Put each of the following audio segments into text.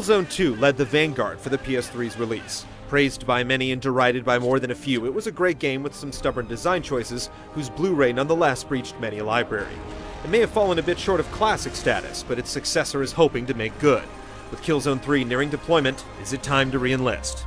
Killzone 2 led the vanguard for the PS3's release. Praised by many and derided by more than a few, it was a great game with some stubborn design choices, whose Blu-ray nonetheless breached many a library. It may have fallen a bit short of classic status, but its successor is hoping to make good. With Killzone 3 nearing deployment, is it time to re-enlist?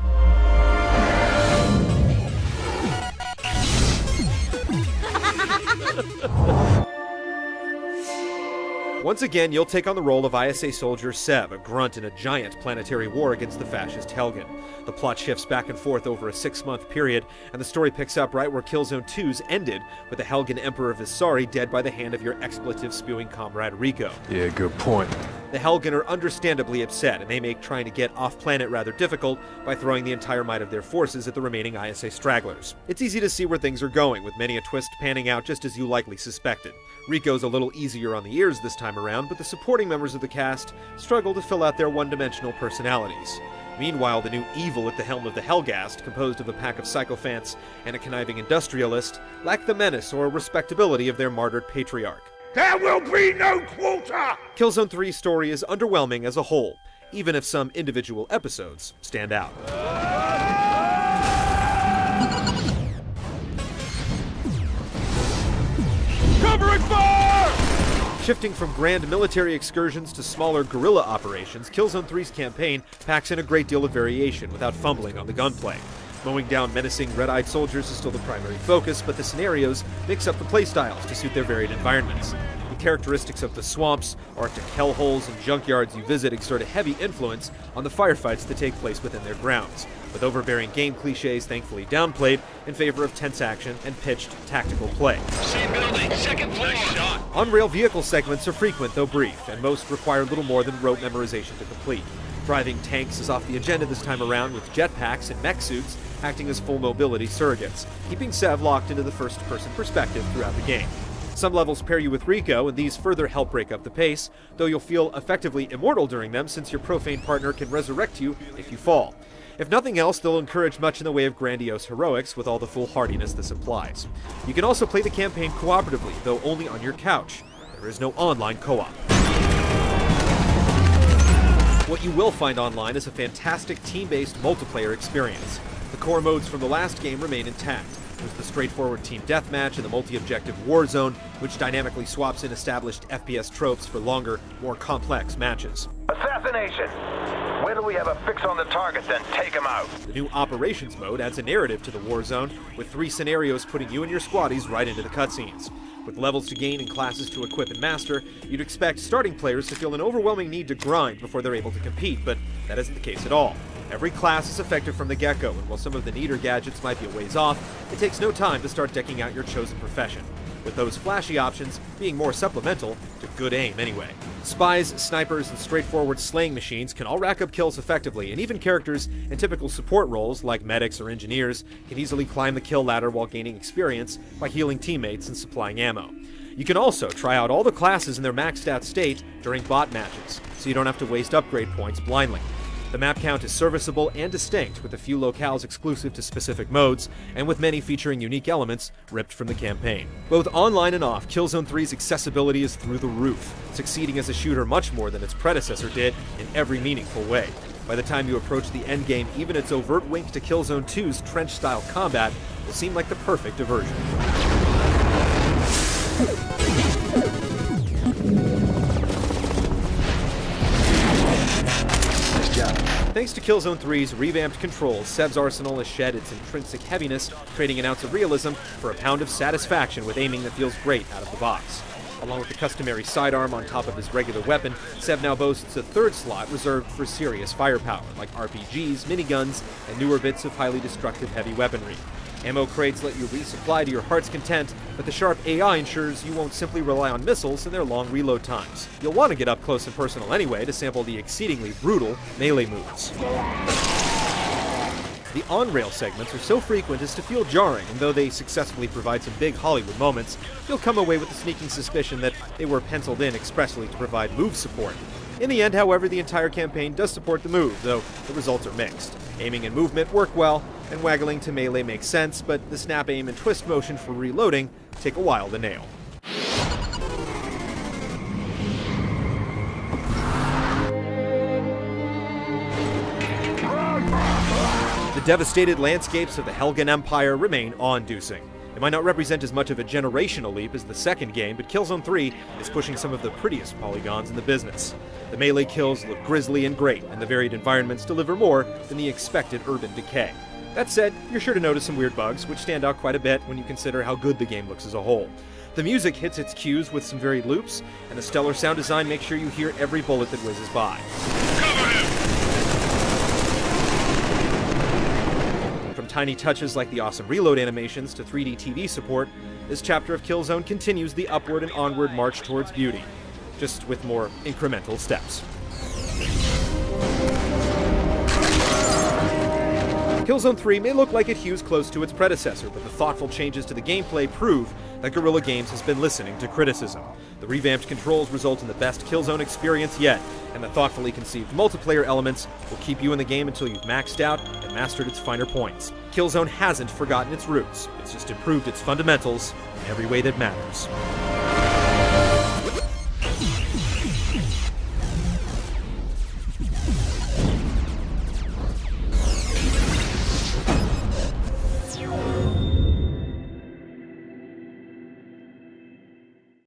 Once again, you'll take on the role of ISA soldier Seb, a grunt in a giant planetary war against the fascist Helgen. The plot shifts back and forth over a 6-month period, and the story picks up right where Killzone 2's ended, with the Helgen Emperor Visari dead by the hand of your expletive-spewing comrade Rico. Yeah, good point. The Helgen are understandably upset, and they make trying to get off-planet rather difficult by throwing the entire might of their forces at the remaining ISA stragglers. It's easy to see where things are going, with many a twist panning out just as you likely suspected. Rico's a little easier on the ears this time around, but the supporting members of the cast struggle to fill out their one-dimensional personalities. Meanwhile, the new evil at the helm of the Helghast, composed of a pack of sycophants and a conniving industrialist, lack the menace or respectability of their martyred patriarch. There will be no quarter! Killzone 3's story is underwhelming as a whole, even if some individual episodes stand out. Covering fire! Shifting from grand military excursions to smaller guerrilla operations, Killzone 3's campaign packs in a great deal of variation without fumbling on the gunplay. Mowing down menacing red-eyed soldiers is still the primary focus, but the scenarios mix up the playstyles to suit their varied environments. The characteristics of the swamps, Arctic hellholes, and junkyards you visit exert a heavy influence on the firefights that take place within their grounds, with overbearing game cliches thankfully downplayed in favor of tense action and pitched tactical play. Same building, second floor. Nice shot. On-rail vehicle segments are frequent though brief, and most require little more than rote memorization to complete. Driving tanks is off the agenda this time around, with jetpacks and mech suits acting as full mobility surrogates, keeping Sev locked into the first-person perspective throughout the game. Some levels pair you with Rico, and these further help break up the pace, though you'll feel effectively immortal during them since your profane partner can resurrect you if you fall. If nothing else, they'll encourage much in the way of grandiose heroics with all the foolhardiness this implies. You can also play the campaign cooperatively, though only on your couch. There is no online co-op. What you will find online is a fantastic team-based multiplayer experience. The core modes from the last game remain intact. There's the straightforward team deathmatch and the multi-objective war zone, which dynamically swaps in established FPS tropes for longer, more complex matches. Assassination! Wait till we have a fix on the target, then take him out. The new operations mode adds a narrative to the war zone, with 3 scenarios putting you and your squaddies right into the cutscenes. With levels to gain and classes to equip and master, you'd expect starting players to feel an overwhelming need to grind before they're able to compete, but that isn't the case at all. Every class is effective from the get-go, and while some of the neater gadgets might be a ways off, it takes no time to start decking out your chosen profession, with those flashy options being more supplemental to good aim anyway. Spies, snipers, and straightforward slaying machines can all rack up kills effectively, and even characters in typical support roles like medics or engineers can easily climb the kill ladder while gaining experience by healing teammates and supplying ammo. You can also try out all the classes in their maxed out state during bot matches, so you don't have to waste upgrade points blindly. The map count is serviceable and distinct, with a few locales exclusive to specific modes, and with many featuring unique elements ripped from the campaign. Both online and off, Killzone 3's accessibility is through the roof, succeeding as a shooter much more than its predecessor did in every meaningful way. By the time you approach the endgame, even its overt wink to Killzone 2's trench-style combat will seem like the perfect diversion. Thanks to Killzone 3's revamped controls, Seb's arsenal has shed its intrinsic heaviness, trading an ounce of realism for a pound of satisfaction with aiming that feels great out of the box. Along with the customary sidearm on top of his regular weapon, Seb now boasts a third slot reserved for serious firepower, like RPGs, miniguns, and newer bits of highly destructive heavy weaponry. Ammo crates let you resupply to your heart's content, but the sharp AI ensures you won't simply rely on missiles and their long reload times. You'll want to get up close and personal anyway to sample the exceedingly brutal melee moves. The on-rail segments are so frequent as to feel jarring, and though they successfully provide some big Hollywood moments, you'll come away with the sneaking suspicion that they were penciled in expressly to provide move support. In the end, however, the entire campaign does support the move, though the results are mixed. Aiming and movement work well, and waggling to melee makes sense, but the snap aim and twist motion for reloading take a while to nail. The devastated landscapes of the Helgen Empire remain awe-inducing. It might not represent as much of a generational leap as the second game, but Killzone 3 is pushing some of the prettiest polygons in the business. The melee kills look grisly and great, and the varied environments deliver more than the expected urban decay. That said, you're sure to notice some weird bugs, which stand out quite a bit when you consider how good the game looks as a whole. The music hits its cues with some varied loops, and the stellar sound design makes sure you hear every bullet that whizzes by. Cover him! From tiny touches like the awesome reload animations to 3D TV support, this chapter of Killzone continues the upward and onward march towards beauty, just with more incremental steps. Killzone 3 may look like it hews close to its predecessor, but the thoughtful changes to the gameplay prove that Guerrilla Games has been listening to criticism. The revamped controls result in the best Killzone experience yet, and the thoughtfully conceived multiplayer elements will keep you in the game until you've maxed out and mastered its finer points. Killzone hasn't forgotten its roots, it's just improved its fundamentals in every way that matters.